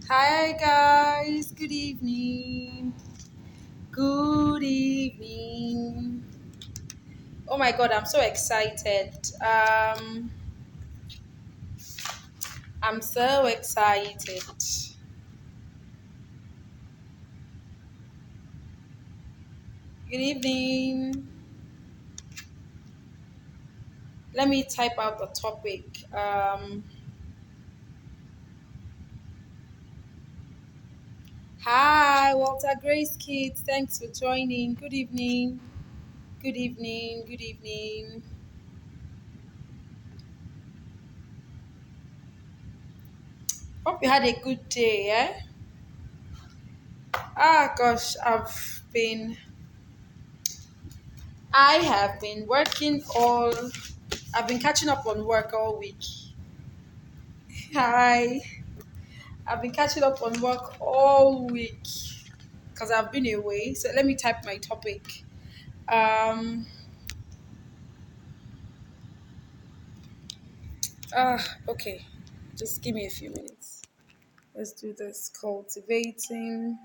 Hi guys, good evening. Good evening. Oh my god, I'm so excited. I'm so excited. Good evening. Let me type out the topic. Hi, Walter Grace Kids. Thanks for joining. Good evening. Good evening. Good evening. Hope you had a good day, eh? Ah gosh, I have been working all I've been catching up on work all week. Hi. I've been catching up on work all week because I've been away. So let me type my topic. Um okay. Just give me a few minutes. Let's do this. Cultivating.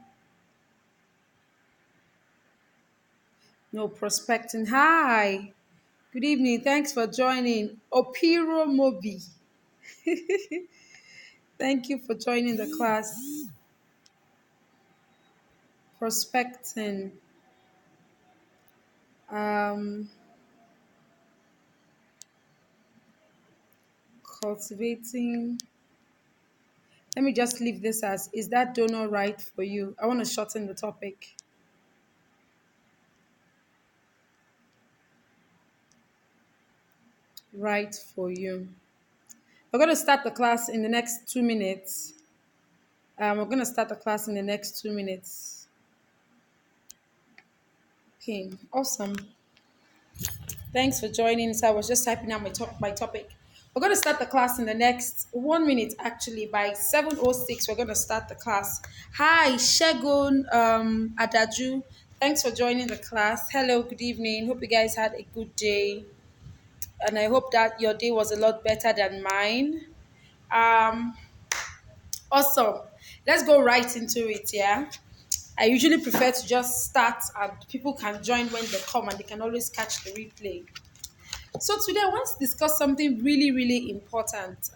No prospecting. Hi. Good evening. Thanks for joining. Opiro Mobi. Thank you for joining the class. Prospecting. Um Cultivating. Let me just leave this as is that donor right for you? I want to shorten the topic. Right for you. We're going to start the class in the next 2 minutes. We're going to start the class in the next 2 minutes. Okay, awesome. Thanks for joining. So I was just typing out my topic. We're going to start the class in the next 1 minute. Actually, by 7:06, we're going to start the class. Hi, Shegun Adaju. Thanks for joining the class. Hello, good evening. Hope you guys had a good day. And I hope that your day was a lot better than mine. Um, awesome. Let's go right into it, yeah? I usually prefer to just start and people can join when they come and they can always catch the replay. So today I want to discuss something really, really important.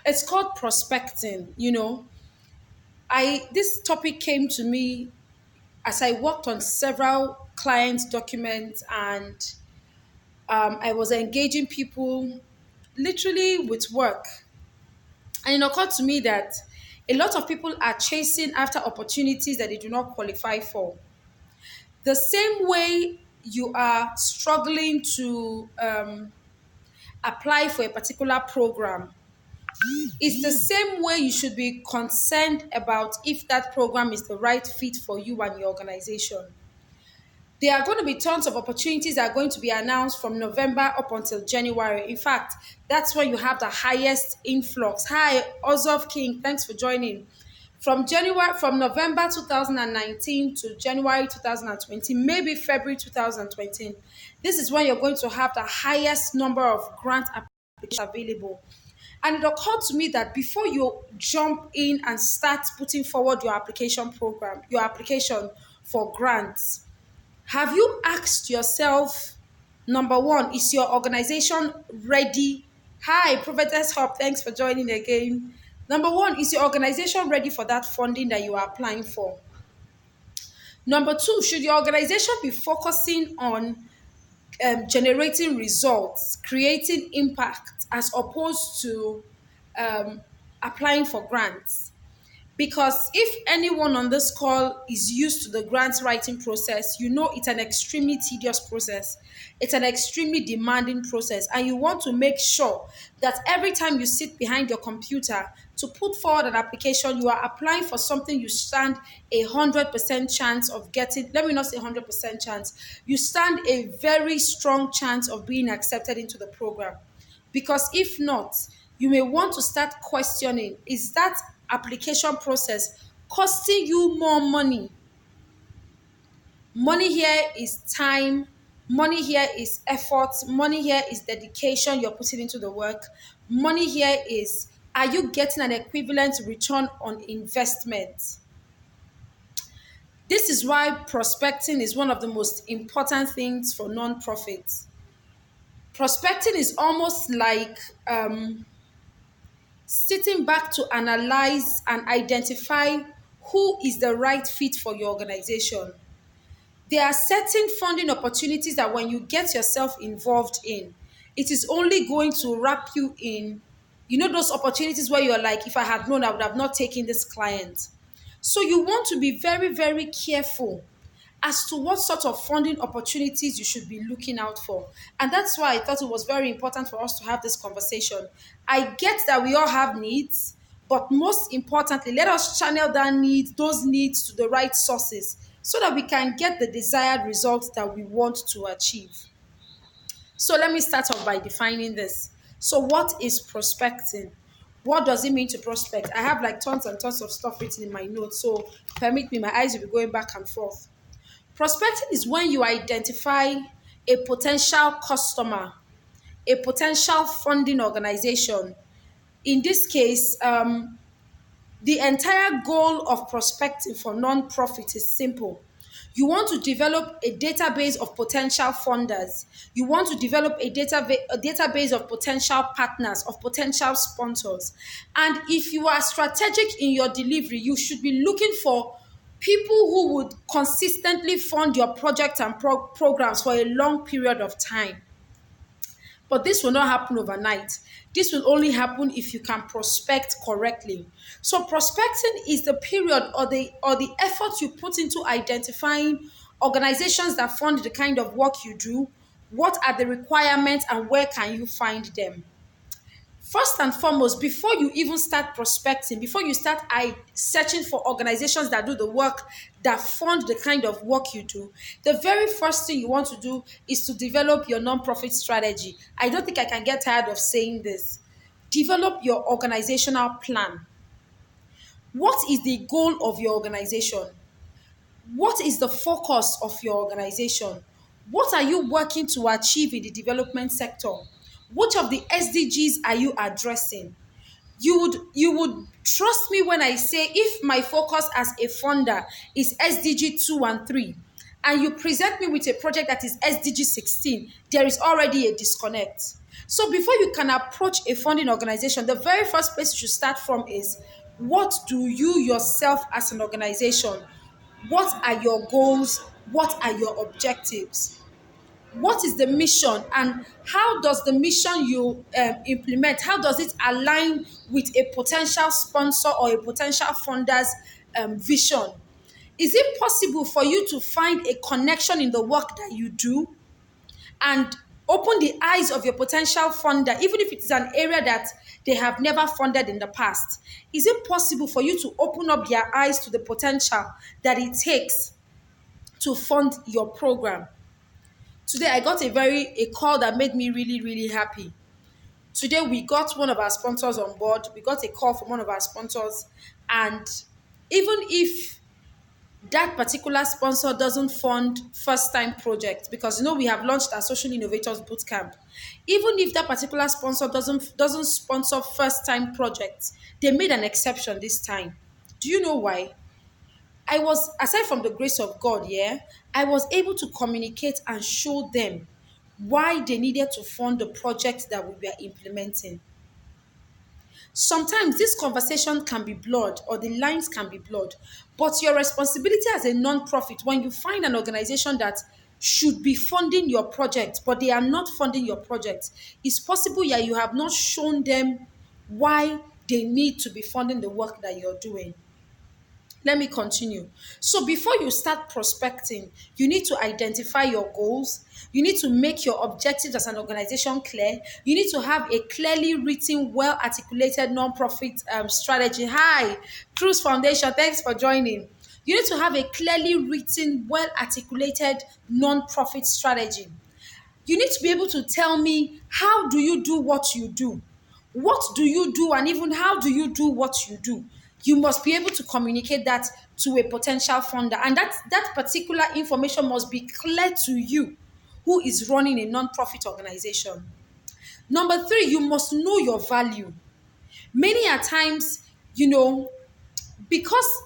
It's called prospecting. This topic came to me as I worked on several clients' documents and I was engaging people literally with work. And it occurred to me that a lot of people are chasing after opportunities that they do not qualify for. The same way you are struggling to apply for a particular program, it's the same way you should be concerned about if that program is the right fit for you and your organization. There are going to be tons of opportunities that are going to be announced from November up until January. In fact, that's when you have the highest influx. Hi, Ozov King, thanks for joining. From November 2019 to January 2020, maybe February 2020, this is when you're going to have the highest number of grant applications available. And it occurred to me that before you jump in and start putting forward your application for grants, have you asked yourself, number one, is your organization ready? Hi, Prophetess Hop, thanks for joining again. Number one, is your organization ready for that funding that you are applying for? Number two, should your organization be focusing on generating results, creating impact, as opposed to um, applying for grants? Because if anyone on this call is used to the grant writing process, you know it's an extremely tedious process. It's an extremely demanding process. And you want to make sure that every time you sit behind your computer to put forward an application, you are applying for something you stand 100% chance of getting. Let me not say 100% chance. You stand a very strong chance of being accepted into the program. Because if not, you may want to start questioning, is that application process costing you more money? Money here is time, money here is effort, money here is dedication you're putting into the work, money here is Are you getting an equivalent return on investment? This is why prospecting is one of the most important things for nonprofits. Prospecting is almost like sitting back to analyze and identify who is the right fit for your organization. There are certain funding opportunities that when you get yourself involved in, it is only going to wrap you in, those opportunities where you're like, if I had known, I would have not taken this client. So you want to be very, very careful as to what sort of funding opportunities you should be looking out for. And that's why I thought it was very important for us to have this conversation. I get that we all have needs, but most importantly, let us channel those needs to the right sources so that we can get the desired results that we want to achieve. So let me start off by defining this. So what is prospecting? What does it mean to prospect? I have like tons and tons of stuff written in my notes, so permit me, my eyes will be going back and forth. Prospecting is when you identify a potential customer, a potential funding organization. In this case, the entire goal of prospecting for nonprofit is simple. You want to develop a database of potential funders. You want to develop a database of potential partners, of potential sponsors. And if you are strategic in your delivery, you should be looking for people who would consistently fund your projects and programs for a long period of time. But this will not happen overnight. This will only happen if you can prospect correctly. So prospecting is the period or the effort you put into identifying organizations that fund the kind of work you do, what are the requirements and where can you find them. First and foremost, before you even start prospecting, before you start searching for organizations that do the work, that fund the kind of work you do, the very first thing you want to do is to develop your nonprofit strategy. I don't think I can get tired of saying this. Develop your organizational plan. What is the goal of your organization? What is the focus of your organization? What are you working to achieve in the development sector? Which of the SDGs are you addressing? You would trust me when I say if my focus as a funder is SDG 2 and 3 and you present me with a project that is SDG 16, there is already a disconnect. So before you can approach a funding organization, the very first place you should start from is what do you yourself as an organization, what are your goals, what are your objectives? What is the mission and how does the mission you implement, how does it align with a potential sponsor or a potential funder's vision? Is it possible for you to find a connection in the work that you do and open the eyes of your potential funder, even if it is an area that they have never funded in the past? Is it possible for you to open up their eyes to the potential that it takes to fund your program? Today, I got a call that made me really, really happy. Today, we got one of our sponsors on board. We got a call from one of our sponsors. And even if that particular sponsor doesn't fund first-time projects, because we have launched our Social Innovators Bootcamp. Even if that particular sponsor doesn't sponsor first-time projects, they made an exception this time. Do you know why? I was, aside from the grace of God, I was able to communicate and show them why they needed to fund the project that we were implementing. Sometimes this conversation can be blurred or the lines can be blurred, but your responsibility as a non-profit, when you find an organization that should be funding your project, but they are not funding your project, it's possible that you have not shown them why they need to be funding the work that you're doing. Let me continue. So before you start prospecting, you need to identify your goals. You need to make your objectives as an organization clear. You need to have a clearly written, well-articulated nonprofit strategy. Hi, Cruz Foundation, thanks for joining. You need to have a clearly written, well-articulated nonprofit strategy. You need to be able to tell me, how do you do what you do? What do you do, and even how do you do what you do? You must be able to communicate that to a potential funder, and that particular information must be clear to you who is running a non-profit organization. Number 3, you must know your value. Many a times, you know, because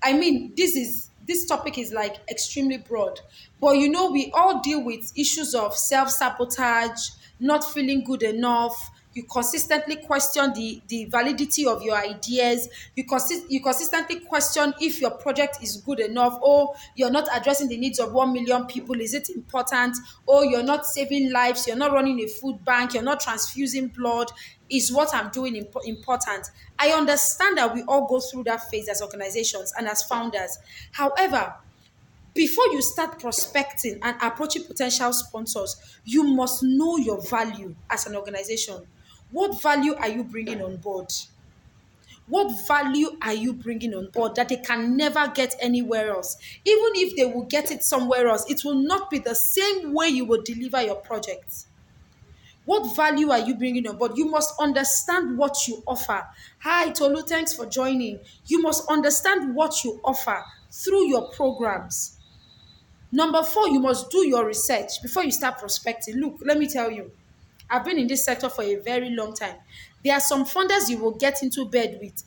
I mean, this topic is like extremely broad, but you know, we all deal with issues of self-sabotage, not feeling good enough. You consistently question the validity of your ideas. You consistently question if your project is good enough, or you're not addressing the needs of 1 million people. Is it important? Or you're not saving lives, you're not running a food bank, you're not transfusing blood. Is what I'm doing important? I understand that we all go through that phase as organizations and as founders. However, before you start prospecting and approaching potential sponsors, you must know your value as an organization. What value are you bringing on board? What value are you bringing on board that they can never get anywhere else? Even if they will get it somewhere else, it will not be the same way you will deliver your project. What value are you bringing on board? You must understand what you offer. Hi, Tolu, thanks for joining. You must understand what you offer through your programs. Number four, you must do your research before you start prospecting. Look, let me tell you, I've been in this sector for a very long time. There are some funders you will get into bed with,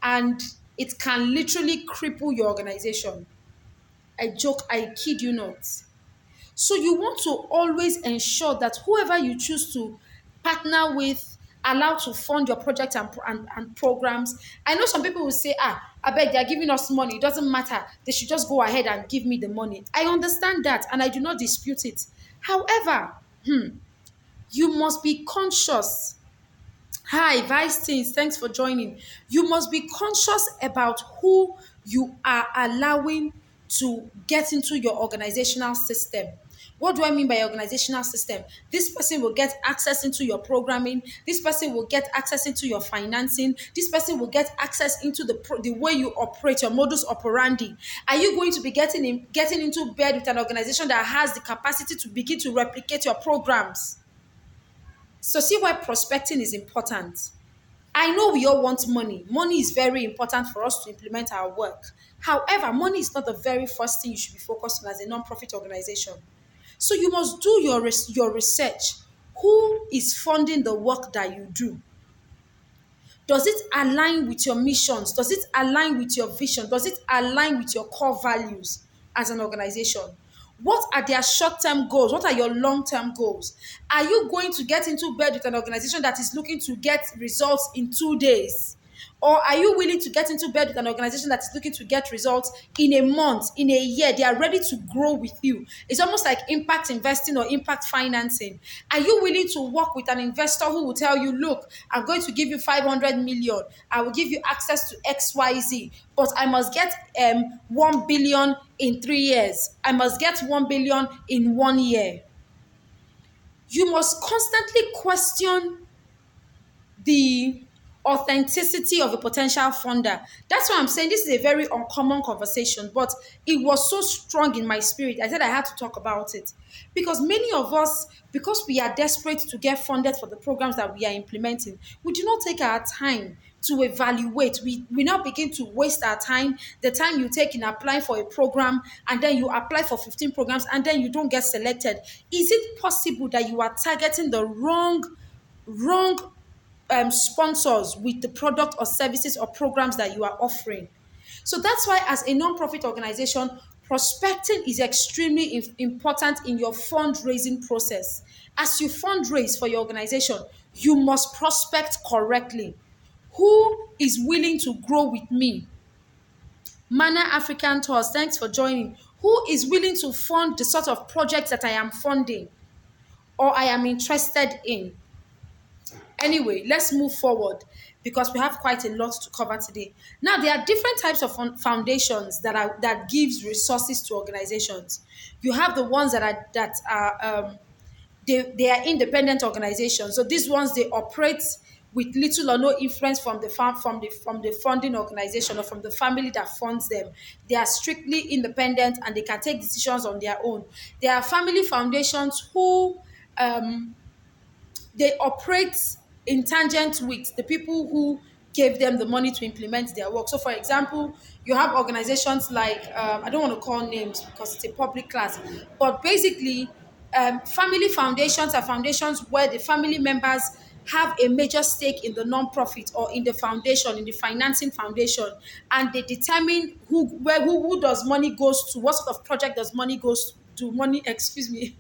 and it can literally cripple your organization. I joke, I kid you not. So you want to always ensure that whoever you choose to partner with, allow to fund your project and programs. I know some people will say, I beg, they're giving us money. It doesn't matter. They should just go ahead and give me the money. I understand that and I do not dispute it. However, you must be conscious. Hi, Vice Teens, thanks for joining. You must be conscious about who you are allowing to get into your organizational system. What do I mean by organizational system? This person will get access into your programming. This person will get access into your financing. This person will get access into the way you operate, your modus operandi. Are you going to be getting into bed with an organization that has the capacity to begin to replicate your programs? So see why prospecting is important. I know we all want money. Money is very important for us to implement our work. However, money is not the very first thing you should be focused on as a non-profit organization. So you must do your research. Who is funding the work that you do? Does it align with your missions? Does it align with your vision? Does it align with your core values as an organization? What are their short-term goals? What are your long-term goals? Are you going to get into bed with an organization that is looking to get results in 2 days? Or are you willing to get into bed with an organization that is looking to get results in a month, in a year? They are ready to grow with you. It's almost like impact investing or impact financing. Are you willing to work with an investor who will tell you, look, I'm going to give you 500 million. I will give you access to XYZ, but I must get 1 billion in 3 years. I must get 1 billion in 1 year. You must constantly question the authenticity of a potential funder. That's why I'm saying this is a very uncommon conversation, but it was so strong in my spirit. I said I had to talk about it because many of us, because we are desperate to get funded for the programs that we are implementing, we do not take our time to evaluate. We now begin to waste our time, the time you take in applying for a program, and then you apply for 15 programs and then you don't get selected. Is it possible that you are targeting the wrong sponsors with the product or services or programs that you are offering? So that's why, as a non-profit organization, prospecting is extremely important in your fundraising process. As you fundraise for your organization, you must prospect correctly. Who is willing to grow with me? Mana African Tours, thanks for joining. Who is willing to fund the sort of projects that I am funding or I am interested in? Anyway, let's move forward because we have quite a lot to cover today. Now, there are different types of foundations that gives resources to organizations. You have the ones that are they are independent organizations. So these ones, they operate with little or no influence from the funding organization or from the family that funds them. They are strictly independent and they can take decisions on their own. There are family foundations who they operate in tangent with the people who gave them the money to implement their work. So, for example, you have organizations like, I don't want to call names because it's a public class, but basically, family foundations are foundations where the family members have a major stake in the non-profit or in the foundation, in the financing foundation, and they determine who does money goes to, what sort of project does money goes to money, excuse me,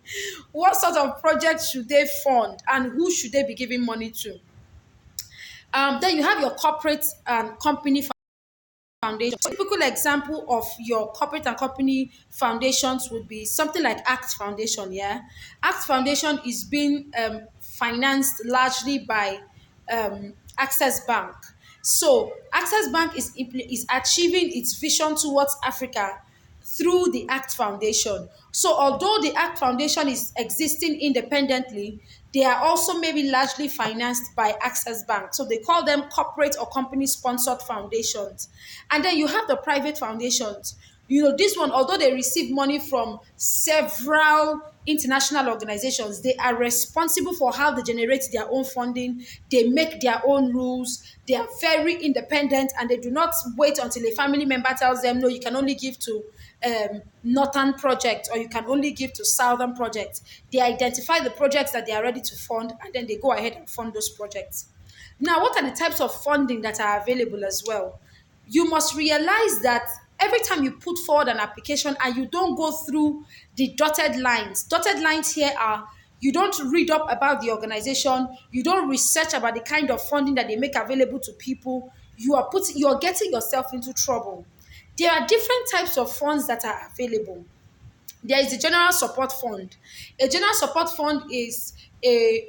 what sort of project should they fund and who should they be giving money to. Then you have your corporate and company foundation. A typical example of your corporate and company foundations would be something like ACT Foundation. Yeah, ACT Foundation is being financed largely by Access Bank. So Access Bank is achieving its vision towards Africa through the ACT Foundation. So although the ACT Foundation is existing independently, they are also maybe largely financed by Access Bank. So they call them corporate or company sponsored foundations. And then you have the private foundations. This one, although they receive money from several international organizations, they are responsible for how they generate their own funding. They make their own rules. They are very independent and they do not wait until a family member tells them, no, you can only give to northern project or you can only give to southern projects. They identify the projects that they are ready to fund and then they go ahead and fund those projects. Now, what are the types of funding that are available as well? You must realize that every time you put forward an application and you don't go through the dotted lines here are you don't read up about the organization, you don't research about the kind of funding that they make available to people, you're getting yourself into trouble. There are different types of funds that are available. There is the general support fund. A general support fund is a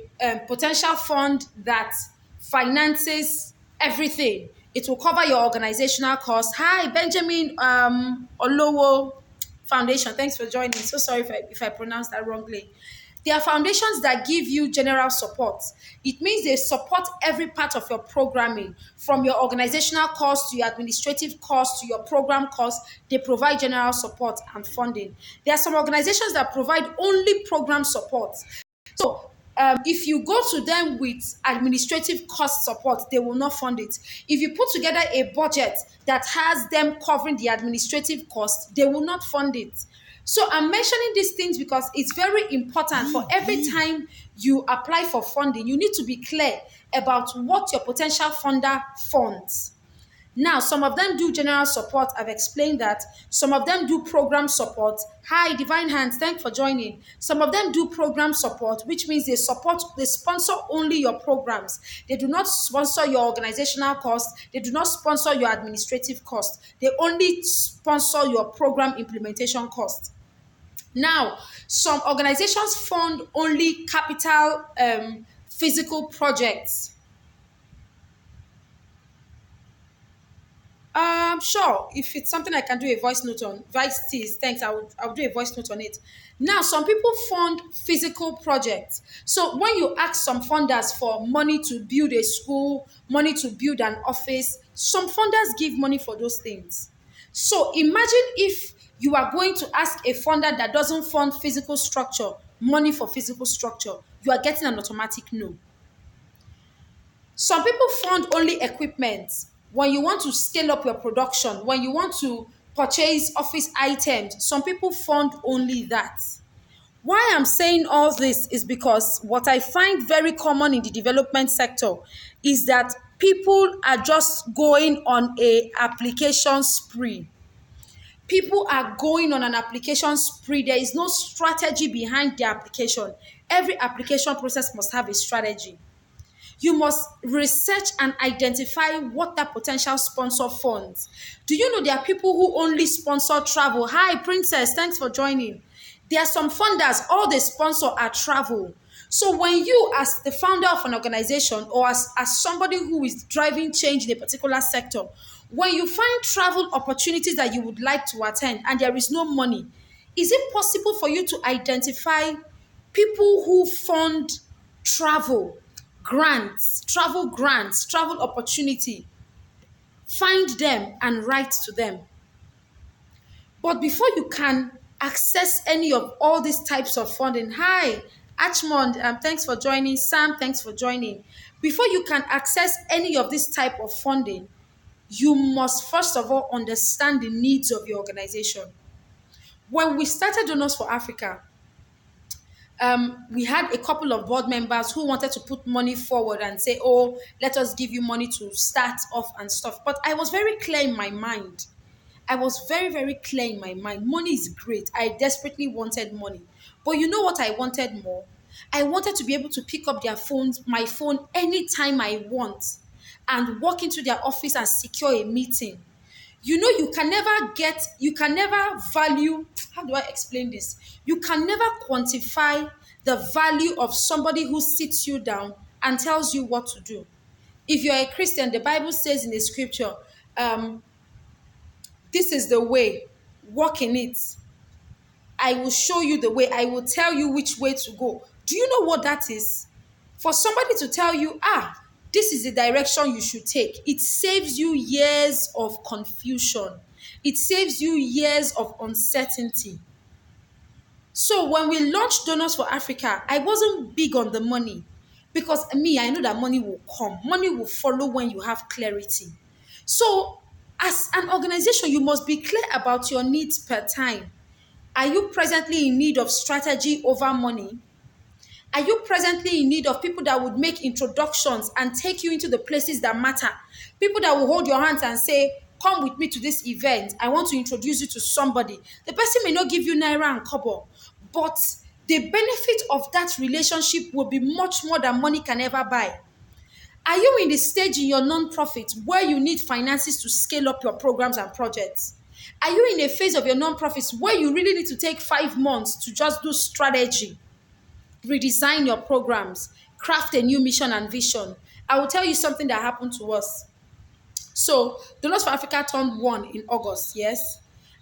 potential fund that finances everything. It will cover your organizational costs. Hi, Benjamin Olowo Foundation. Thanks for joining. So sorry if I pronounced that wrongly. There are foundations that give you general support. It means they support every part of your programming, from your organizational costs to your administrative costs to your program costs. They provide general support and funding. There are some organizations that provide only program support. So if you go to them with administrative cost support, they will not fund it. If you put together a budget that has them covering the administrative cost, they will not fund it. So I'm mentioning these things because it's very important for every time you apply for funding, you need to be clear about what your potential funder funds. Now, some of them do general support. I've explained that. Some of them do program support. Hi, Divine Hands, thanks for joining. Some of them do program support, which means they sponsor only your programs. They do not sponsor your organizational costs. They do not sponsor your administrative costs. They only sponsor your program implementation costs. Now, some organizations fund only capital physical projects. Sure. If it's something I can do a voice note on, Vice Teas, thanks. I would do a voice note on it. Now, some people fund physical projects. So when you ask some funders for money to build a school, money to build an office, some funders give money for those things. So imagine if you are going to ask a funder that doesn't fund physical structure money for physical structure, you are getting an automatic no. Some people fund only equipment. When you want to scale up your production, when you want to purchase office items, some people fund only that. Why I'm saying all this is because what I find very common in the development sector is that people are just going on a application spree. People are going on an application spree. There is no strategy behind the application. Every application process must have a strategy. You must research and identify what that potential sponsor funds. Do you know there are people who only sponsor travel? Hi, Princess, thanks for joining. There are some funders, all they sponsor are travel. So when you, as the founder of an organization or as somebody who is driving change in a particular sector, when you find travel opportunities that you would like to attend and there is no money, is it possible for you to identify people who fund travel? Grants, travel opportunity. Find them and write to them. But before you can access any of all these types of funding, hi, Achmond, thanks for joining. Sam, thanks for joining. Before you can access any of this type of funding, you must first of all understand the needs of your organization. When we started Donors for Africa, We had a couple of board members who wanted to put money forward and say, oh, let us give you money to start off and stuff. But I was very clear in my mind. I was very, very clear in my mind. Money is great. I desperately wanted money. But you know what I wanted more? I wanted to be able to pick up my phone anytime I want and walk into their office and secure a meeting. You know, you can never value, how do I explain this? You can never quantify the value of somebody who sits you down and tells you what to do. If you're a Christian, the Bible says in the scripture, um, this is the way, walk in it. I will show you the way. I will tell you which way to go. Do you know what that is? For somebody to tell you, this is the direction you should take, it saves you years of confusion. It saves you years of uncertainty. So when we launched Donors for Africa, I wasn't big on the money because me, I know that money will come. Money will follow when you have clarity. So as an organization, you must be clear about your needs per time. Are you presently in need of strategy over money? Are you presently in need of people that would make introductions and take you into the places that matter? People that will hold your hands and say, come with me to this event. I want to introduce you to somebody. The person may not give you naira and kobo, but the benefit of that relationship will be much more than money can ever buy. Are you in the stage in your nonprofit where you need finances to scale up your programs and projects? Are you in a phase of your nonprofits where you really need to take 5 months to just do strategy, redesign your programs, craft a new mission and vision? I will tell you something that happened to us. So, Donors for Africa turned one in August, yes?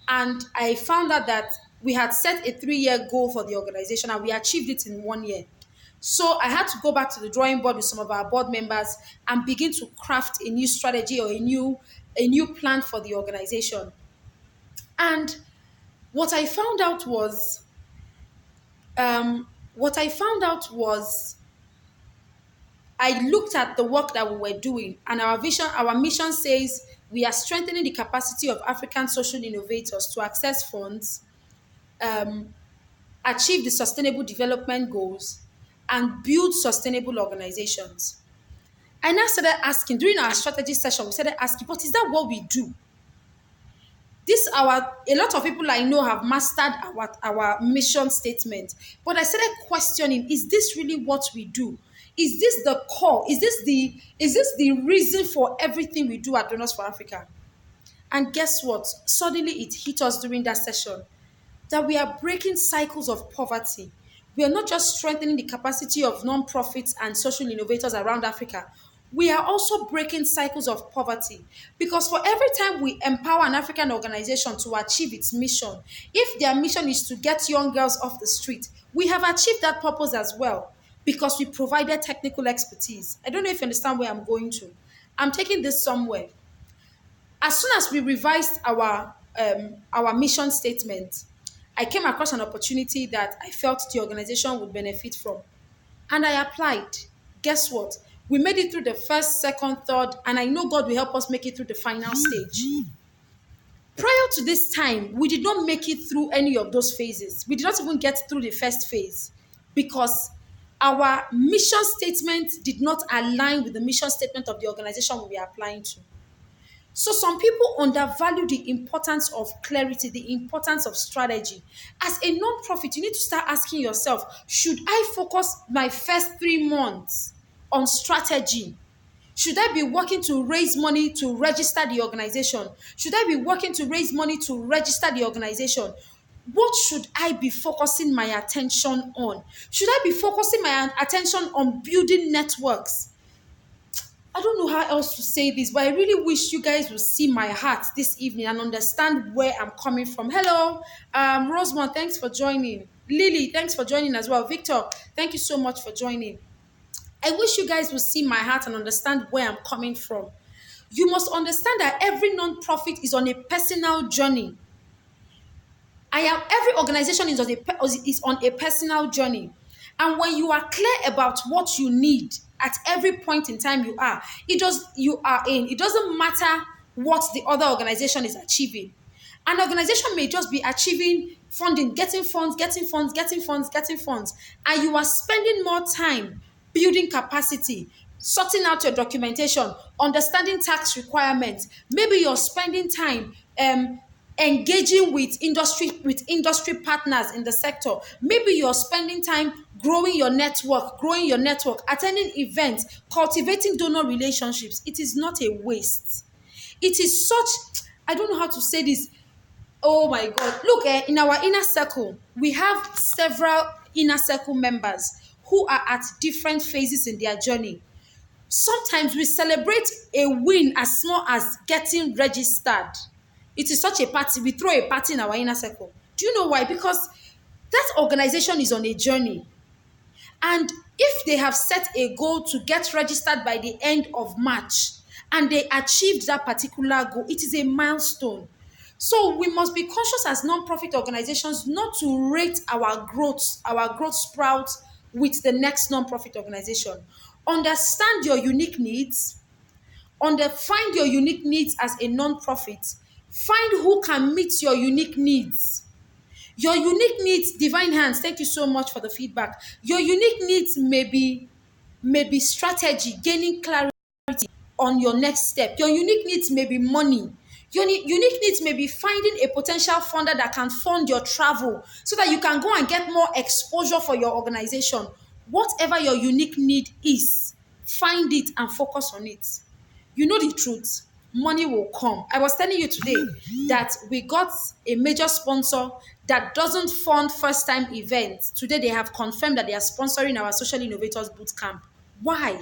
And I found out that we had set a 3-year goal for the organization and we achieved it in 1 year. So I had to go back to the drawing board with some of our board members and begin to craft a new strategy or a new plan for the organization. And what I found out was, what I found out was, I looked at the work that we were doing, and our mission says we are strengthening the capacity of African social innovators to access funds, achieve the sustainable development goals, and build sustainable organizations. I now started asking during our strategy session, we started asking, but is that what we do? A lot of people I know have mastered our mission statement, but I started questioning, is this really what we do? Is this the core? Is this the reason for everything we do at Donors for Africa? And guess what? Suddenly it hit us during that session that we are breaking cycles of poverty. We are not just strengthening the capacity of nonprofits and social innovators around Africa. We are also breaking cycles of poverty because for every time we empower an African organization to achieve its mission, if their mission is to get young girls off the street, we have achieved that purpose as well because we provided technical expertise. I don't know if you understand where I'm going to. I'm taking this somewhere. As soon as we revised our mission statement, I came across an opportunity that I felt the organization would benefit from. And I applied. Guess what? We made it through the first, second, third, and I know God will help us make it through the final stage. Prior to this time, we did not make it through any of those phases. We did not even get through the first phase because our mission statement did not align with the mission statement of the organization we were applying to. So some people undervalue the importance of clarity, the importance of strategy. As a non-profit, you need to start asking yourself, should I focus my first 3 months on strategy? Should I be working to raise money to register the organization? Should I be working to raise money to register the organization? What should I be focusing my attention on? Should I be focusing my attention on building networks? I don't know how else to say this, but I really wish you guys would see my heart this evening and understand where I'm coming from. Hello, Rosemont, thanks for joining. Lily, thanks for joining as well. Victor, thank you so much for joining. I wish you guys would see my heart and understand where I'm coming from. You must understand that every non-profit is on a personal journey. Every organization is on a personal journey. And when you are clear about what you need at every point in time you are in, it doesn't matter what the other organization is achieving. An organization may just be achieving funding, getting funds, getting funds, getting funds, getting funds, and you are spending more time building capacity, sorting out your documentation, understanding tax requirements. Maybe you're spending time engaging with industry partners in the sector. Maybe you're spending time growing your network, attending events, cultivating donor relationships. It is not a waste. It is such, I don't know how to say this. Oh my God. Look, in our inner circle, we have several inner circle members who are at different phases in their journey. Sometimes we celebrate a win as small as getting registered. It is such a party. We throw a party in our inner circle. Do you know why? Because that organization is on a journey. And if they have set a goal to get registered by the end of March and they achieved that particular goal, it is a milestone. So we must be conscious as non-profit organizations not to rate our growth sprout with the next non-profit organization. Understand your unique needs, find your unique needs as a non-profit. Find who can meet your unique needs. Your unique needs, divine hands, thank you so much for the feedback. Your unique needs may be strategy, gaining clarity on your next step. Your unique needs may be money. Your unique needs may be finding a potential funder that can fund your travel so that you can go and get more exposure for your organization. Whatever your unique need is, find it and focus on it. You know the truth. Money will come. I was telling you today that we got a major sponsor that doesn't fund first time events. Today they have confirmed that they are sponsoring our Social Innovators Bootcamp. Why?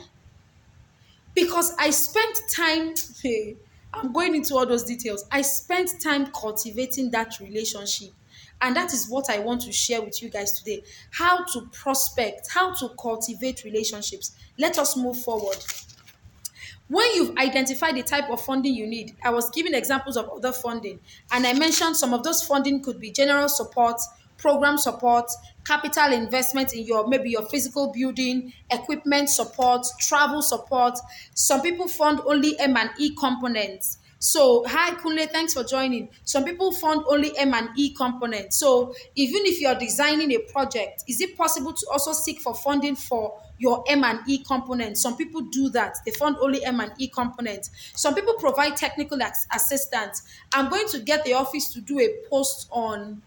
Because I spent time, hey, I'm going into all those details. I spent time cultivating that relationship. And that is what I want to share with you guys today. How to prospect, how to cultivate relationships. Let us move forward. When you've identified the type of funding you need, I was giving examples of other funding, and I mentioned some of those funding could be general support, program support, capital investment in maybe your physical building, equipment support, travel support. Some people fund only M&E components. So, hi Kunle, thanks for joining. Some people fund only M&E components. So, even if you're designing a project, is it possible to also seek for funding for your M&E components? Some people do that. They fund only M&E components. Some people provide technical assistance. I'm going to get the office to do a post on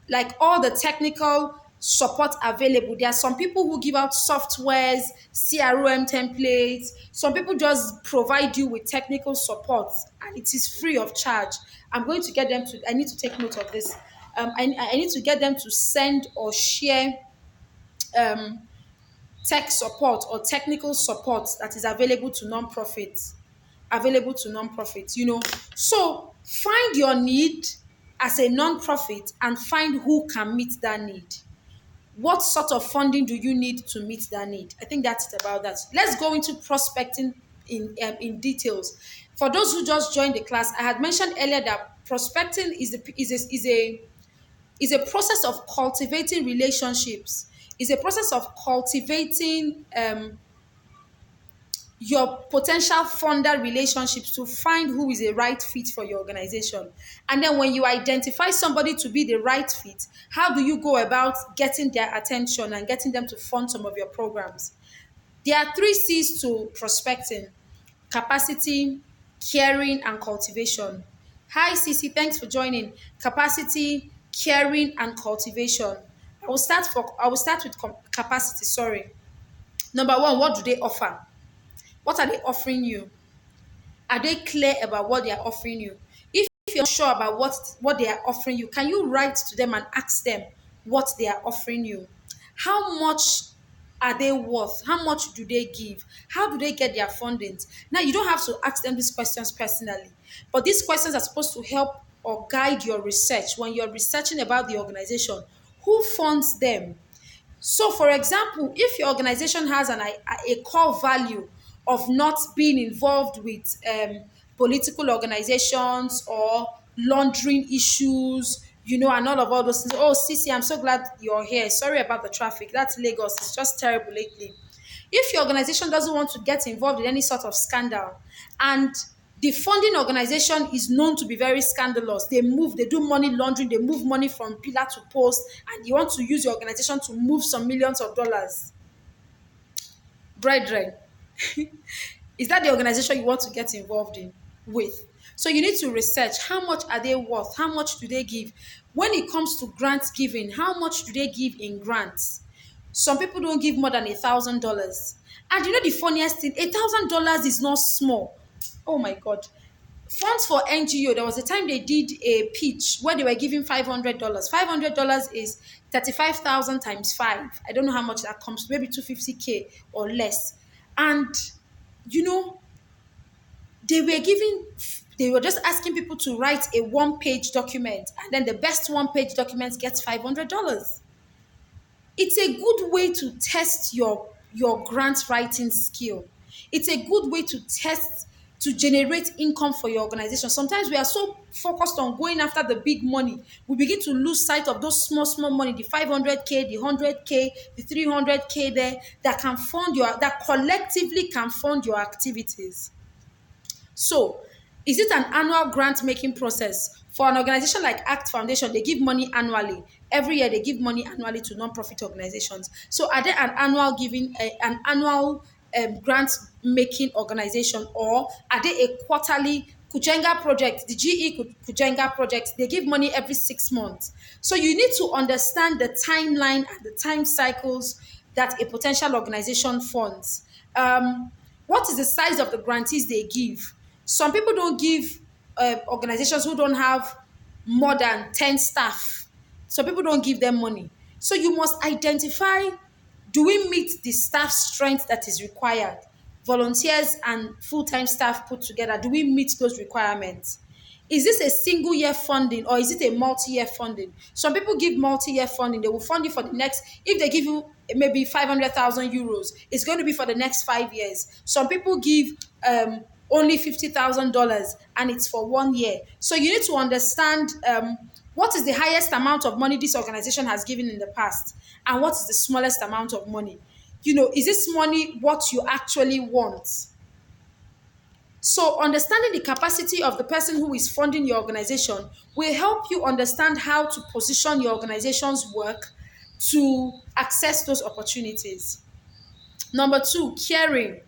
like all the technical support available. There are some people who give out softwares, CRM templates. Some people just provide you with technical support and it is free of charge. I'm going to get them to, I need to take note of this. I need to get them to send or share tech support or technical support that is available to nonprofits. So find your need as a nonprofit and find who can meet that need. What sort of funding do you need to meet that need? I think that's it about that. Let's go into prospecting in details. For those who just joined the class, I had mentioned earlier that prospecting is a process of cultivating relationships. Is a process of cultivating your potential funder relationships to find who is a right fit for your organization. And then when you identify somebody to be the right fit, how do you go about getting their attention and getting them to fund some of your programs? There are 3 C's to prospecting: capacity, caring, and cultivation. Hi, Cece, thanks for joining. Capacity, caring, and cultivation. I will start with capacity. Sorry. Number one, what do they offer? What are they offering you? Are they clear about what they are offering you? If you're not sure about what they are offering you, can you write to them and ask them what they are offering you? How much are they worth? How much do they give? How do they get their fundings? Now, you don't have to ask them these questions personally, but these questions are supposed to help or guide your research when you're researching about the organization. Who funds them? So, for example, if your organization has a core value of not being involved with political organizations or laundering issues, and all those things. Oh, Cece, I'm so glad you're here. Sorry about the traffic. That's Lagos. It's just terrible lately. If your organization doesn't want to get involved in any sort of scandal and The funding organization is known to be very scandalous. They do money laundering, they move money from pillar to post, and you want to use your organization to move some millions of dollars. Brethren, is that the organization you want to get involved in with? So you need to research how much are they worth, how much do they give. When it comes to grant giving, how much do they give in grants? Some people don't give more than $1,000. And you know the funniest thing, $1,000 is not small. Oh my God. Funds for NGO, there was a time they did a pitch where they were giving $500. $500 is 35,000 times 5. I don't know how much that comes to, maybe 250K or less. And, you know, they were giving, they were just asking people to write a one-page document, and then the best one-page document gets $500. It's a good way to test your grant writing skill. It's a good way to test, to generate income for your organization. Sometimes we are so focused on going after the big money, we begin to lose sight of those small money, the 500K, the 100K, the 300K there, that can fund your, that collectively can fund your activities. So, is it an annual grant making process? For an organization like ACT Foundation, they give money annually. Every year, they give money annually to non-profit organizations. So, are they an annual giving, an annual grant making organization, or are they a quarterly Kujenga project, the Kujenga project? They give money every 6 months. So, you need to understand the timeline and the time cycles that a potential organization funds. What is the size of the grantees they give? Some people don't give, organizations who don't have more than 10 staff. Some people don't give them money. So you must identify, do we meet the staff strength that is required? Volunteers and full-time staff put together, do we meet those requirements? Is this a single year funding or is it a multi-year funding? Some people give multi-year funding. They will fund you for the next, if they give you maybe 500,000 euros, it's going to be for the next 5 years. Some people give only $50,000 and it's for 1 year. So you need to understand what is the highest amount of money this organization has given in the past and what is the smallest amount of money. You know, is this money what you actually want? So understanding the capacity of the person who is funding your organization will help you understand how to position your organization's work to access those opportunities. Number two, caring.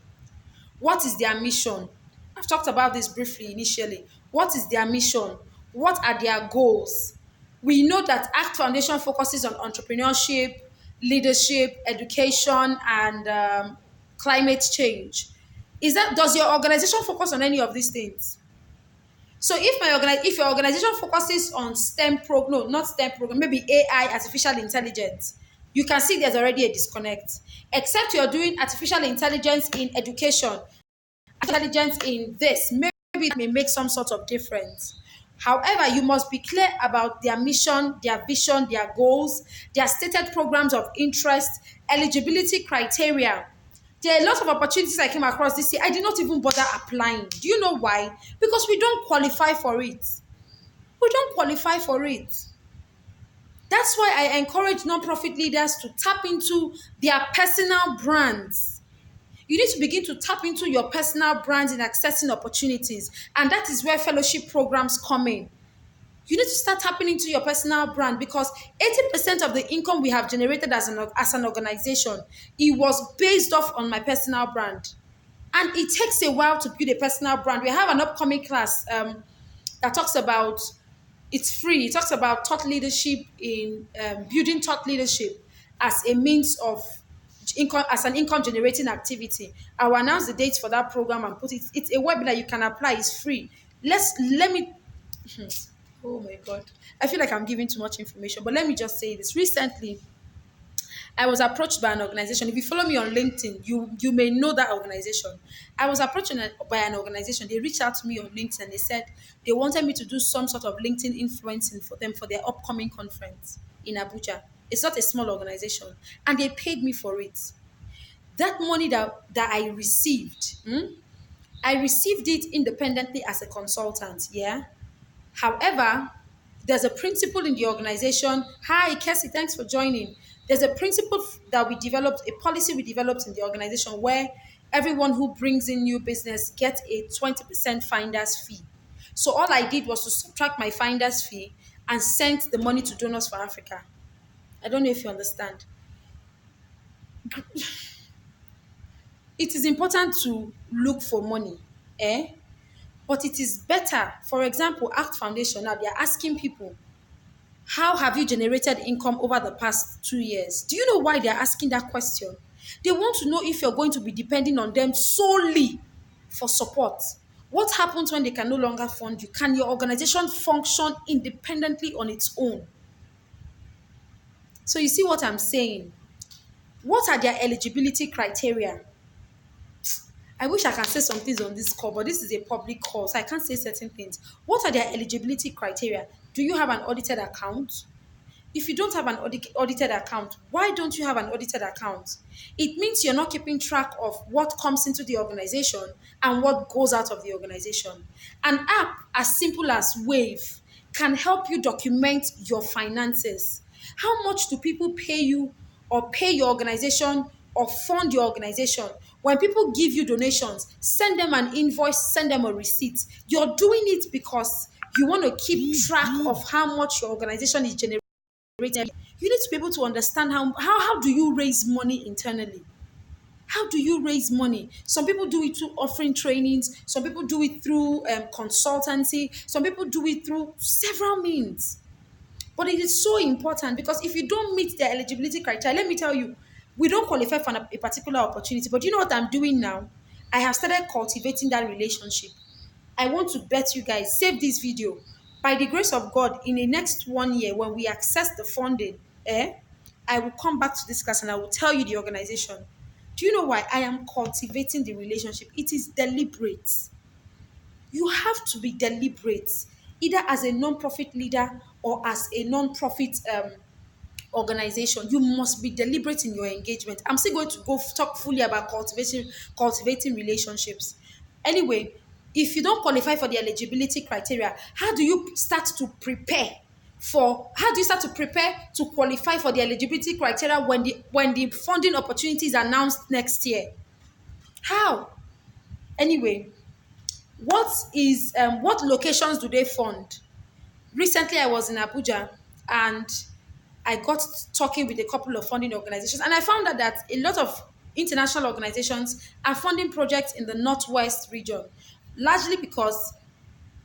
What is their mission? I've talked about this briefly initially. What is their mission? What are their goals? We know that ACT Foundation focuses on entrepreneurship, leadership, education, and climate change. Does your organization focus on any of these things? So if your organization focuses on not STEM program, maybe AI, artificial intelligence, you can see there's already a disconnect. Except you're doing artificial intelligence in education, intelligence in this, maybe it may make some sort of difference. However, you must be clear about their mission, their vision, their goals, their stated programs of interest, eligibility criteria. There are a lot of opportunities I came across this year. I did not even bother applying. Do you know why? Because we don't qualify for it. We don't qualify for it. That's why I encourage nonprofit leaders to tap into their personal brands. You need to begin to tap into your personal brands in accessing opportunities. And that is where fellowship programs come in. You need to start tapping into your personal brand because 80% of the income we have generated as an organization, it was based off on my personal brand. And it takes a while to build a personal brand. We have an upcoming class that talks about, it's free. It talks about thought leadership in building thought leadership as a means of income, as an income generating activity. I will announce the dates for that program and put it. It's a webinar you can apply. It's free. Let me. Oh my God. I feel like I'm giving too much information, but let me just say this. Recently, I was approached by an organization. If you follow me on LinkedIn, you may know that organization. I was approached by an organization. They reached out to me on LinkedIn and they said they wanted me to do some sort of LinkedIn influencing for them for their upcoming conference in Abuja. It's not a small organization. And they paid me for it. That money that I received, I received it independently as a consultant, yeah? However, there's a principle in the organization. Hi, Cassie, thanks for joining. There's a principle that we developed, a policy we developed in the organization where Everyone who brings in new business gets a 20% finder's fee. So all I did was to subtract my finder's fee and sent the money to Donors for Africa. I don't know if you understand. It is important to look for money, eh? But it is better. For example, Act Foundation now, they are asking people, how have you generated income over the past 2 years? Do you know why they're asking that question? They want to know if you're going to be depending on them solely for support. What happens when they can no longer fund you? Can your organization function independently on its own? So you see what I'm saying? What are their eligibility criteria? I wish I can say some things on this call, but this is a public call, so I can't say certain things. What are their eligibility criteria? Do you have an audited account? If you don't have an audited account, why don't you have an audited account? It means you're not keeping track of what comes into the organization and what goes out of the organization. An app as simple as Wave can help you document your finances. How much do people pay you or pay your organization or fund your organization? When people give you donations, send them an invoice, send them a receipt. You're doing it because you want to keep track of how much your organization is generating. You need to be able to understand how do you raise money internally. How do you raise money? Some people do it through offering trainings, some people do it through consultancy, some people do it through several means. But it is so important because if you don't meet the eligibility criteria, let me tell you, we don't qualify for a particular opportunity. But you know what I'm doing now? I have started cultivating that relationship. I want to bet you guys, save this video. By the grace of God, in the next 1 year, when we access the funding, I will come back to this class and I will tell you the organization. Do you know why? I am cultivating the relationship. It is deliberate. You have to be deliberate, either as a non-profit leader or as a non-profit organization. You must be deliberate in your engagement. I'm still going to go talk fully about cultivating relationships. Anyway, if you don't qualify for the eligibility criteria, how do you start to prepare to qualify for the eligibility criteria when the funding opportunity is announced next year? How? Anyway, what locations do they fund? Recently I was in Abuja and I got talking with a couple of funding organizations, and I found out that a lot of international organizations are funding projects in the Northwest region, largely because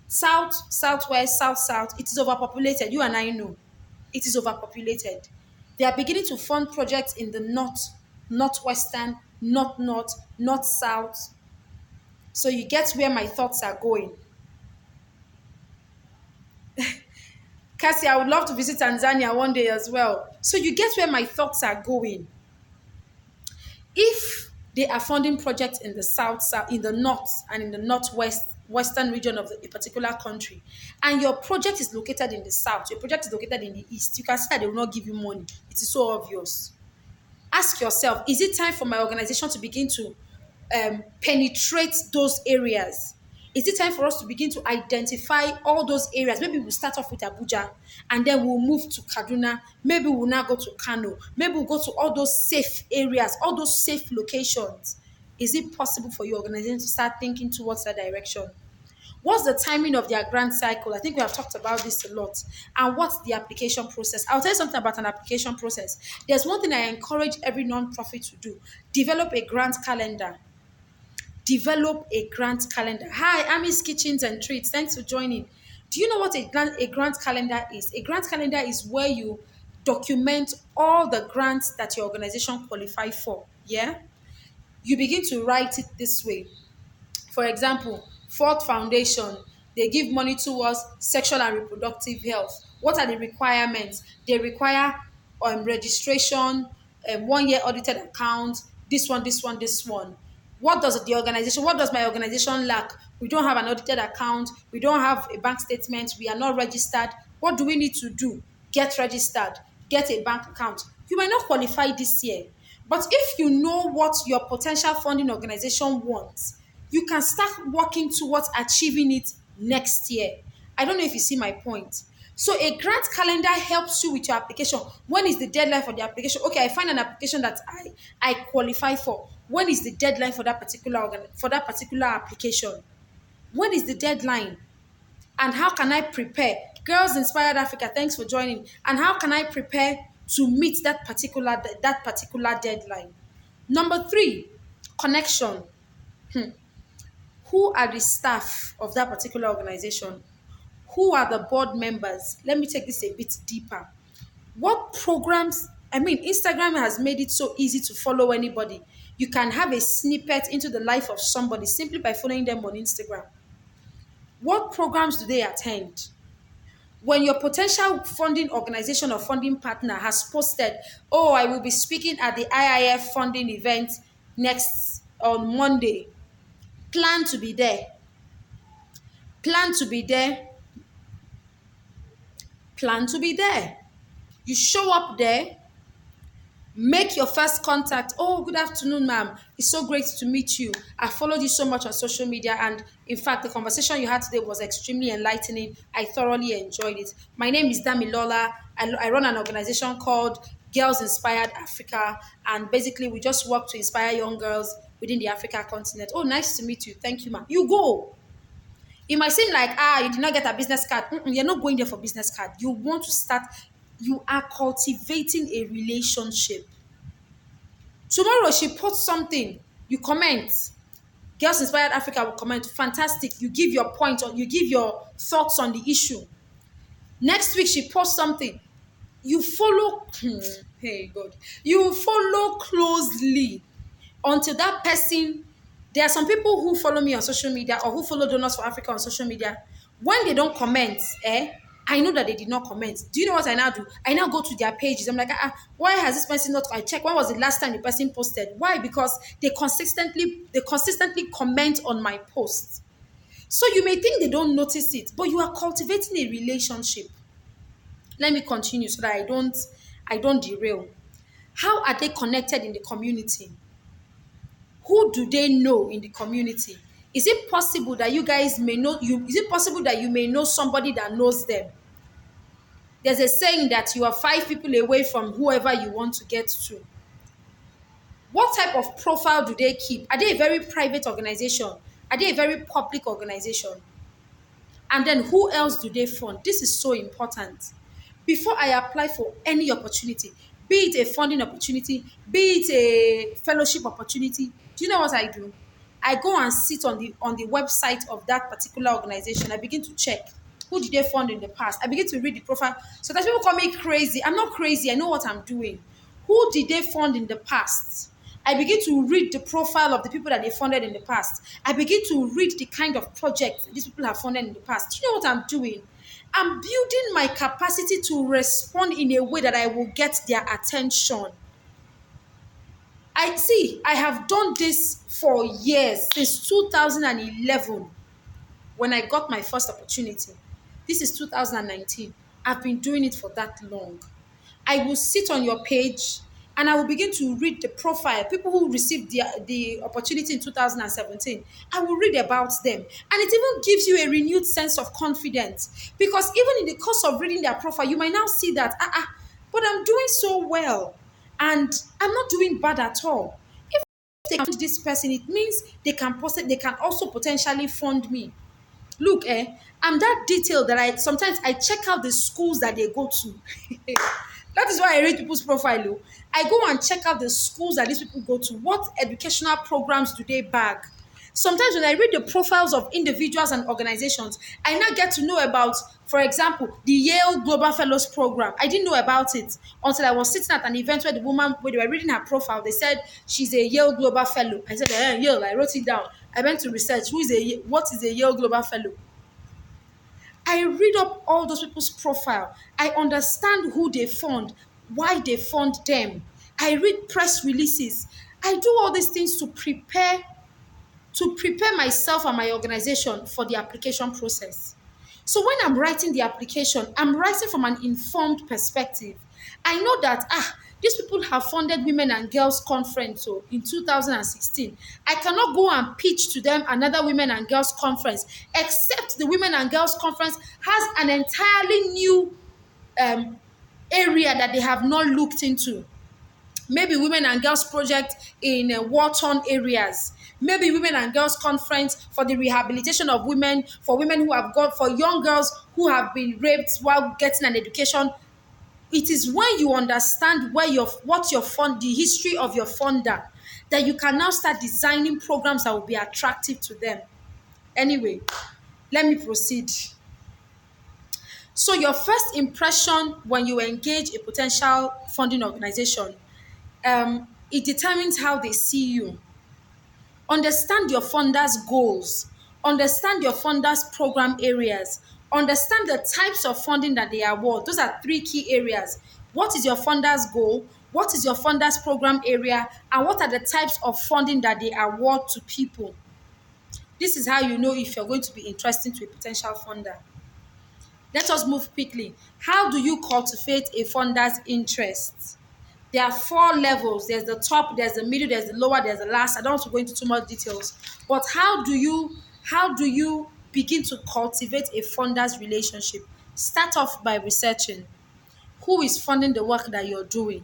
South, Southwest, South, South, it is overpopulated. You and I know it is overpopulated. They are beginning to fund projects in the North, Northwestern, North, North, North, South. So you get where my thoughts are going. Cassie, I would love to visit Tanzania one day as well. So you get where my thoughts are going. If they are funding projects in the south, in the north, and in the northwest, western region of a particular country, and your project is located in the south, your project is located in the east, you can see that they will not give you money. It is so obvious. Ask yourself, is it time for my organization to begin to penetrate those areas? Is it time for us to begin to identify all those areas? Maybe we'll start off with Abuja and then we'll move to Kaduna. Maybe we'll now go to Kano. Maybe we'll go to all those safe areas, all those safe locations. Is it possible for your organization to start thinking towards that direction? What's the timing of their grant cycle? I think we have talked about this a lot. And what's the application process? I'll tell you something about an application process. There's one thing I encourage every nonprofit to do: develop a grant calendar. Develop a grant calendar. Hi, Ami's Kitchens and Treats. Thanks for joining. Do you know what a grant calendar is? A grant calendar is where you document all the grants that your organization qualify for. Yeah? You begin to write it this way. For example, Ford Foundation, they give money towards sexual and reproductive health. What are the requirements? They require registration, 1 year audited account, this one, this one, this one. What does my organization lack? We don't have an audited account. We don't have a bank statement. We are not registered. What do we need to do? Get registered. Get a bank account. You might not qualify this year, but if you know what your potential funding organization wants, you can start working towards achieving it next year. I don't know if you see my point. So a grant calendar helps you with your application. When is the deadline for the application? Okay, I find an application that I qualify for. When is the deadline for that particular application? When is the deadline? And how can I prepare? Girls Inspired Africa, thanks for joining. And how can I prepare to meet that particular deadline? Number three, connection. Who are the staff of that particular organization? Who are the board members? Let me take this a bit deeper. What programs? I mean, Instagram has made it so easy to follow anybody. You can have a snippet into the life of somebody simply by following them on Instagram. What programs do they attend? When your potential funding organization or funding partner has posted, oh, I will be speaking at the IIF funding event next on Monday, plan to be there. Plan to be there. Plan to be there. You show up there, make your first contact. Oh, good afternoon, ma'am. It's so great to meet you. I followed you so much on social media. And in fact, the conversation you had today was extremely enlightening. I thoroughly enjoyed it. My name is Damilola. I run an organization called Girls Inspired Africa. And basically, we just work to inspire young girls within the Africa continent. Oh, nice to meet you. Thank you, ma'am. You go. It might seem like, you did not get a business card. You're not going there for business card. You want to start, you are cultivating a relationship. Tomorrow she posts something, you comment. Girls Inspired Africa will comment, fantastic. You give your point, or you give your thoughts on the issue. Next week she posts something. You follow, hey God, you follow closely until that person. There are some people who follow me on social media or who follow Donors for Africa on social media. When they don't comment, I know that they did not comment. Do you know what I now do? I now go to their pages. I'm like, why has this person not? I check when was the last time the person posted. Why? Because they consistently comment on my posts. So you may think they don't notice it, but you are cultivating a relationship. Let me continue so that I don't derail. How are they connected in the community? Who do they know in the community? Is it possible that you guys may know you? Is it possible that you may know somebody that knows them? There's a saying that you are 5 people away from whoever you want to get to. What type of profile do they keep? Are they a very private organization? Are they a very public organization? And then who else do they fund? This is so important. Before I apply for any opportunity, be it a funding opportunity, be it a fellowship opportunity, do you know what I do? I go and sit on the website of that particular organization. I begin to check. Who did they fund in the past? I begin to read the profile. So that people call me crazy. I'm not crazy. I know what I'm doing. Who did they fund in the past? I begin to read the profile of the people that they funded in the past. I begin to read the kind of projects these people have funded in the past. Do you know what I'm doing? I'm building my capacity to respond in a way that I will get their attention. I have done this for years, since 2011, when I got my first opportunity. This is 2019. I've been doing it for that long. I will sit on your page and I will begin to read the profile. People who received the opportunity in 2017, I will read about them. And it even gives you a renewed sense of confidence. Because even in the course of reading their profile, you might now see that, but I'm doing so well. And I'm not doing bad at all. If they can fund this person, it means they can also potentially fund me. Look, I'm that detailed that I check out the schools that they go to. That is why I read people's profile. Oh. I go and check out the schools that these people go to. What educational programs do they bag? Sometimes when I read the profiles of individuals and organizations, I now get to know about, for example, the Yale Global Fellows Program. I didn't know about it until I was sitting at an event where when they were reading her profile, they said she's a Yale Global Fellow. I said, Yale. I wrote it down. I went to research. What is a Yale Global Fellow? I read up all those people's profile. I understand who they fund, why they fund them. I read press releases. I do all these things to prepare myself and my organization for the application process. So when I'm writing the application, I'm writing from an informed perspective. I know that these people have funded Women and Girls Conference in 2016. I cannot go and pitch to them another Women and Girls Conference, except the Women and Girls Conference has an entirely new area that they have not looked into. maybe women and girls project in war-torn areas, maybe women and girls conference for the rehabilitation of women, for women who have gone, for young girls who have been raped while getting an education. It is when you understand where your what your fund, the history of your funder, that you can now start designing programs that will be attractive to them. Anyway, let me proceed. So your first impression when you engage a potential funding organization, it determines how they see you. Understand your funder's goals, understand your funder's program areas, understand the types of funding that they award. Those are three key areas. What is your funder's goal? What is your funder's program area? And what are the types of funding that they award to people? This is how you know if you're going to be interesting to a potential funder. Let us move quickly. How do you cultivate a funder's interest? There are four levels. There's the top, there's the middle, there's the lower, there's the last. I don't want to go into too much details. But how do you begin to cultivate a funder's relationship? Start off by researching who is funding the work that you're doing.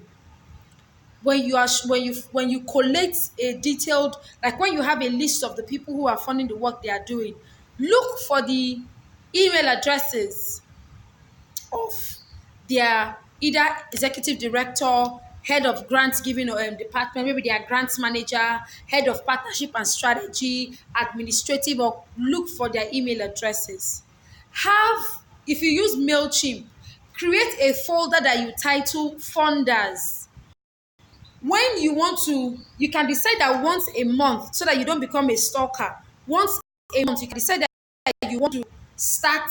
When you collate a detailed, like when you have a list of the people who are funding the work they are doing, look for the email addresses of their either executive director, head of grants giving department, maybe their grants manager, head of partnership and strategy, administrative, or look for their email addresses. If you use MailChimp, create a folder that you title funders. When you want to, you can decide that once a month so that you don't become a stalker. Once a month, you can decide that you want to start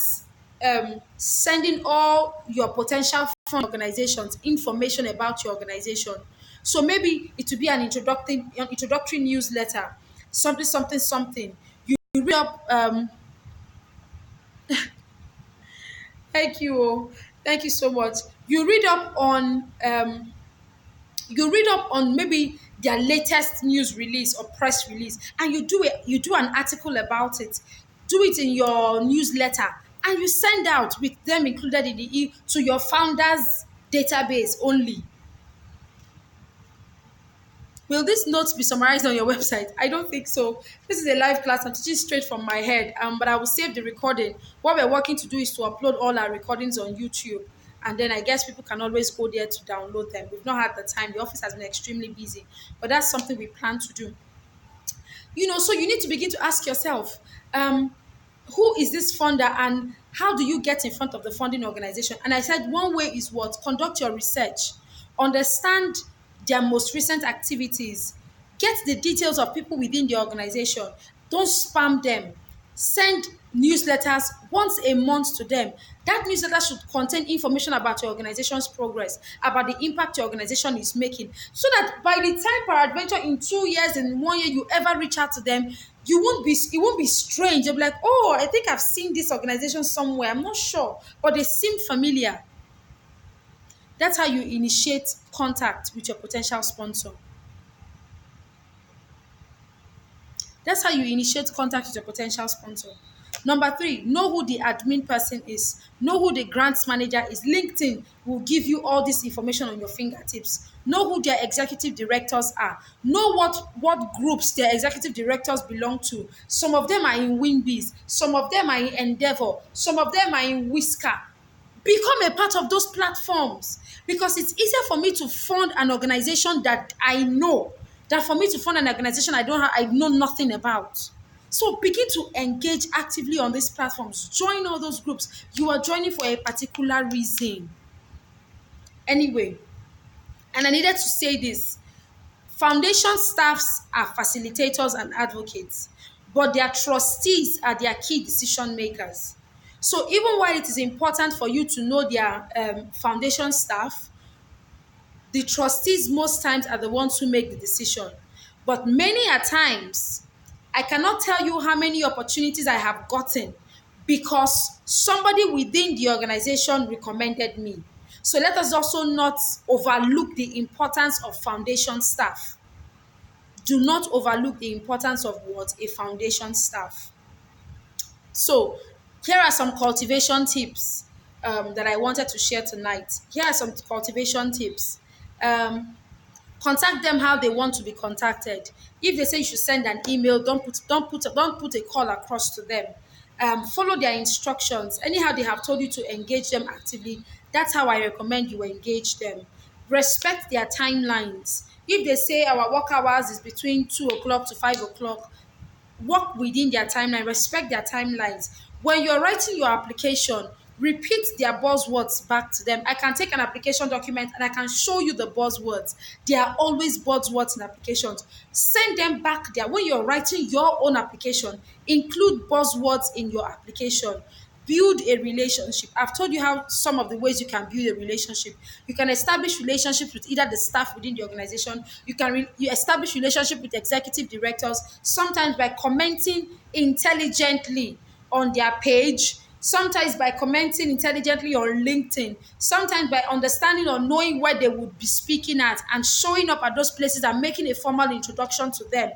sending all your potential fund organizations information about your organization. So maybe it will be an introductory newsletter, something, something, something. You read up. Thank you, thank you so much. You read up on maybe their latest news release or press release, and you do an article about it, do it in your newsletter, and you send out with them included in the to your founders database only. Will these notes be summarized on your website? I don't think so. This is a live class. I'm teaching straight from my head, but I will save the recording. What we're working to do is to upload all our recordings on YouTube, and then I guess people can always go there to download them. We've not had the time. The office has been extremely busy, but that's something we plan to do. So you need to begin to ask yourself, who is this funder and how do you get in front of the funding organization? And I said one way is what? Conduct your research, understand their most recent activities, get the details of people within the organization. Don't spam them. Send newsletters once a month to them. That newsletter should contain information about your organization's progress, about the impact your organization is making, so that by the time peradventure in 2 years, in 1 year, you ever reach out to them, it won't be strange. You'll be like, oh, I think I've seen this organization somewhere. I'm not sure, but they seem familiar. That's how you initiate contact with your potential sponsor. That's how you initiate contact with your potential sponsor. Number three, know who the admin person is. Know who the grants manager is. LinkedIn will give you all this information on your fingertips. Know who their executive directors are. Know what groups their executive directors belong to. Some of them are in Winbiz. Some of them are in Endeavor. Some of them are in Whisker. Become a part of those platforms, because it's easier for me to fund an organization that I know than for me to fund an organization I know nothing about. So begin to engage actively on these platforms. Join all those groups. You are joining for a particular reason. Anyway, and I needed to say this. Foundation staffs are facilitators and advocates, but their trustees are their key decision makers. So even while it is important for you to know their foundation staff, the trustees most times are the ones who make the decision. But many a times, I cannot tell you how many opportunities I have gotten because somebody within the organization recommended me. So let us also not overlook the importance of foundation staff. Do not overlook the importance of what? A foundation staff. So here are some cultivation tips that I wanted to share tonight. Here are some cultivation tips. Contact them how they want to be contacted. If they say you should send an email, don't put a call across to them. Follow their instructions. Anyhow, they have told you to engage them actively. That's how I recommend you engage them. Respect their timelines. If they say our work hours is between 2 o'clock to 5 o'clock, work within their timeline, respect their timelines. When you're writing your application, repeat their buzzwords back to them. I can take an application document and I can show you the buzzwords. There are always buzzwords in applications. Send them back there. When you're writing your own application, include buzzwords in your application. Build a relationship. I've told you how some of the ways you can build a relationship. You can establish relationships with either the staff within the organization. You establish relationship with executive directors, sometimes by commenting intelligently on their page, sometimes by commenting intelligently on LinkedIn, sometimes by understanding or knowing where they would be speaking at and showing up at those places and making a formal introduction to them.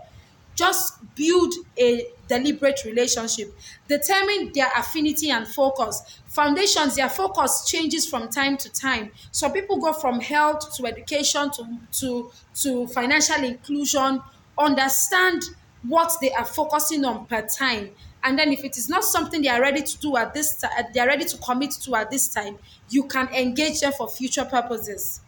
Just build a deliberate relationship. Determine their affinity and focus. Foundations, their focus changes from time to time. So people go from health to education to financial inclusion. Understand what they are focusing on per time. And then if it is not something they are ready to do at this time, they are ready to commit to at this time, you can engage them for future purposes.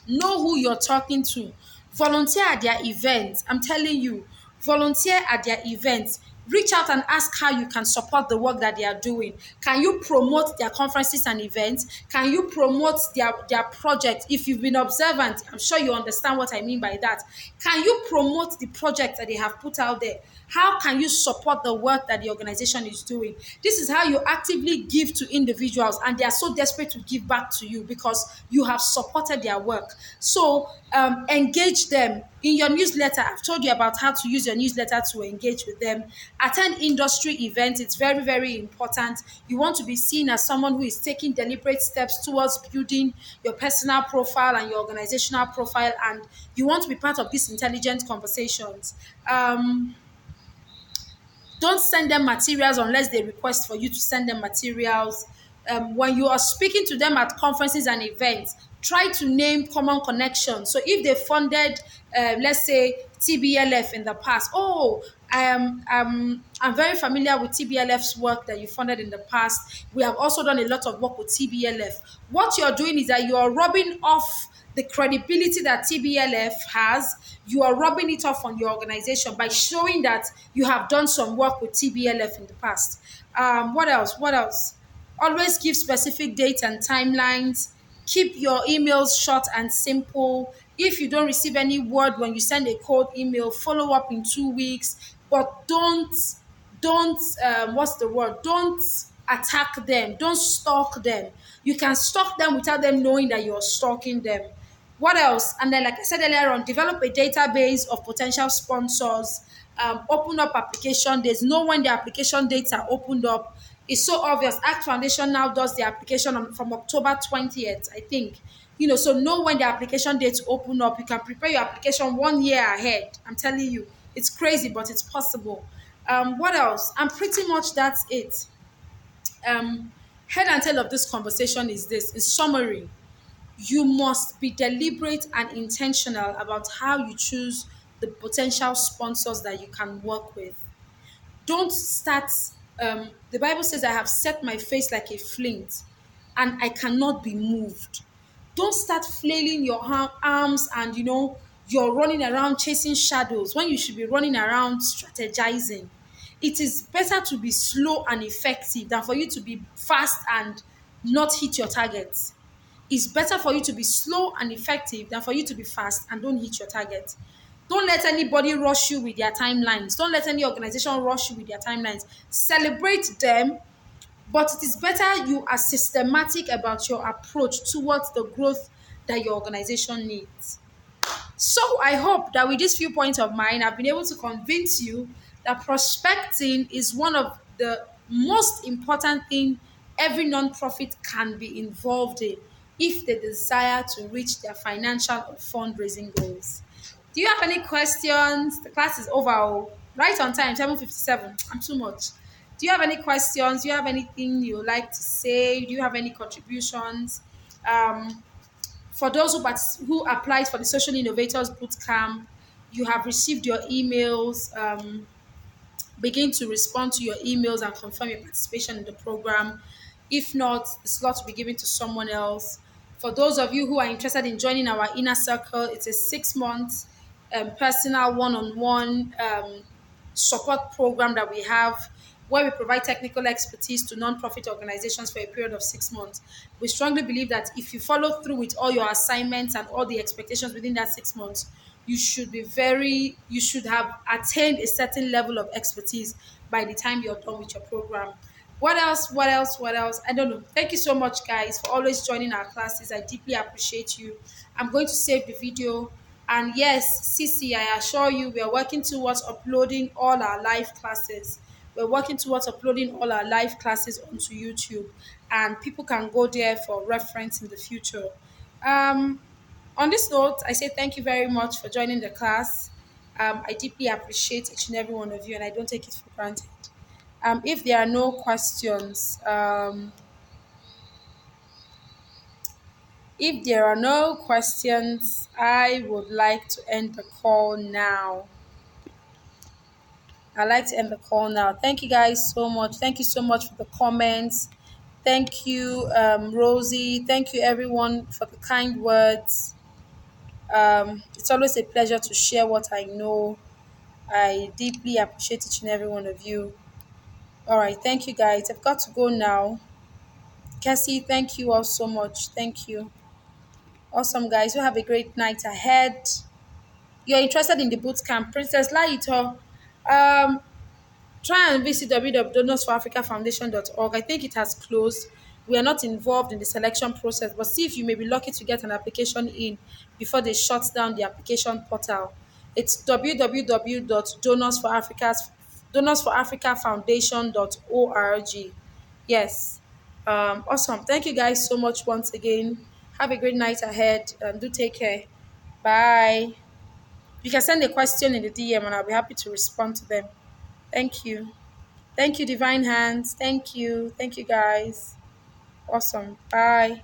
Know who you're talking to. Volunteer at their events. I'm telling you, volunteer at their events. Reach out and ask how you can support the work that they are doing. Can you promote their conferences and events? Can you promote their project? If you've been observant, I'm sure you understand what I mean by that. Can you promote the project that they have put out there? How can you support the work that the organization is doing? This is how you actively give to individuals, and they are so desperate to give back to you because you have supported their work. So engage them in your newsletter. I've told you about how to use your newsletter to engage with them. Attend industry events. It's very, very important. You want to be seen as someone who is taking deliberate steps towards building your personal profile and your organizational profile, and you want to be part of these intelligent conversations. Don't send them materials unless they request for you to send them materials. When you are speaking to them at conferences and events, try to name common connections. So if they funded, let's say, TBLF in the past, oh, I'm very familiar with TBLF's work that you funded in the past. We have also done a lot of work with TBLF. What you're doing is that you are rubbing off the credibility that TBLF has. You are rubbing it off on your organization by showing that you have done some work with TBLF in the past. What else? What else? Always give specific dates and timelines. Keep your emails short and simple. If you don't receive any word when you send a cold email, follow up in 2 weeks. But don't what's the word? Don't attack them. Don't stalk them. You can stalk them without them knowing that you're stalking them. What else? And then, like I said earlier on, develop a database of potential sponsors. Open up application dates. Know when the application dates are opened up. It's so obvious. Act Foundation now does the application from October 20th, I think. So know when the application dates open up. You can prepare your application 1 year ahead. I'm telling you, it's crazy, but it's possible. What else? And pretty much that's it. Head and tail of this conversation is this: in summary, you must be deliberate and intentional about how you choose the potential sponsors that you can work with. Don't start. The Bible says, I have set my face like a flint and I cannot be moved. Don't start flailing your arms and you're running around chasing shadows when you should be running around strategizing. It is better to be slow and effective than for you to be fast and not hit your targets. It's better for you to be slow and effective than for you to be fast and don't hit your target. Don't let anybody rush you with their timelines. Don't let any organization rush you with their timelines. Celebrate them, but it is better you are systematic about your approach towards the growth that your organization needs. So I hope that with these few points of mine, I've been able to convince you that prospecting is one of the most important thing every nonprofit can be involved in if they desire to reach their financial or fundraising goals. Do you have any questions? The class is over. Oh, right on time, 7:57. I'm too much. Do you have any questions? Do you have anything you would like to say? Do you have any contributions? Um, For those who applied for the Social Innovators Bootcamp, you have received your emails. Begin to respond to your emails and confirm your participation in the program. If not, the slot will be given to someone else. For those of you who are interested in joining our inner circle, it's a 6 month personal one on one support program that we have where we provide technical expertise to nonprofit organizations for a period of 6 months. We strongly believe that if you follow through with all your assignments and all the expectations within that 6 months, you should have attained a certain level of expertise by the time you're done with your program. What else? What else? What else? I don't know. Thank you so much, guys, for always joining our classes. I deeply appreciate you. I'm going to save the video. And yes, CC, I assure you, we are working towards uploading all our live classes. We're working towards uploading all our live classes onto YouTube, and people can go there for reference in the future. Um, on this note, I say thank you very much for joining the class. I deeply appreciate each and every one of you, and I don't take it for granted. If there are no questions, I would like to end the call now. I'd like to end the call now. Thank you guys so much. Thank you so much for the comments. Thank you, Rosie. Thank you, everyone, for the kind words. It's always a pleasure to share what I know. I deeply appreciate each and every one of you. All right. Thank you, guys. I've got to go now. Cassie, thank you all so much. Thank you. Awesome, guys. You have a great night ahead. You're interested in the boot camp, Princess Laito. Um, Try and visit www.donorsforafricafoundation.org. I think it has closed. We are not involved in the selection process, but see if you may be lucky to get an application in before they shut down the application portal. It's www.donorsforafricafoundation.org. Yes. Awesome. Thank you guys so much once again. Have a great night ahead and do take care. Bye. You can send a question in the DM and I'll be happy to respond to them. Thank you. Thank you, Divine Hands. Thank you. Thank you, guys. Awesome. Bye.